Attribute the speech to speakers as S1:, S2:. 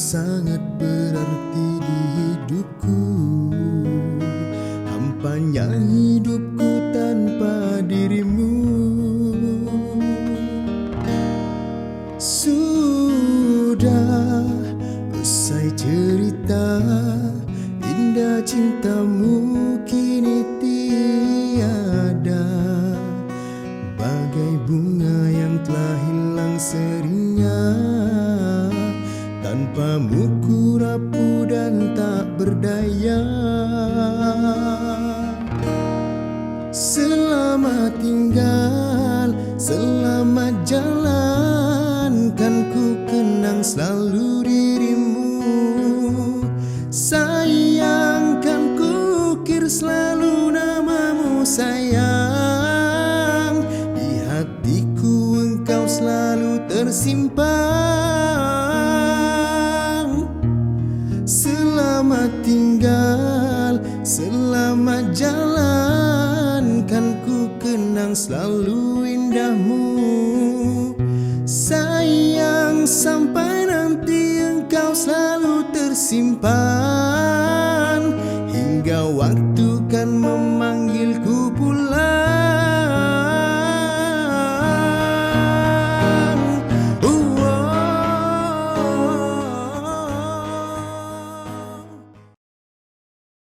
S1: sangat berarti di hidupku. Hampanya hidupku tanpa dirimu. Sudah usai cerita, indah cintamu kini tiada. Bagai bunga yang telah hilang serinya, tanpamu ku rapuh dan tak berdaya. Selamat tinggal, selamat jalan, kan ku kenang selalu dirimu. Sayang, kan ku ukir selalu namamu sayang. Di hatiku engkau selalu tersimpan. Selamat tinggal, selamat jalan, kan ku kenang selalu indahmu. Sayang, sampai nanti engkau selalu tersimpan, hingga waktu kan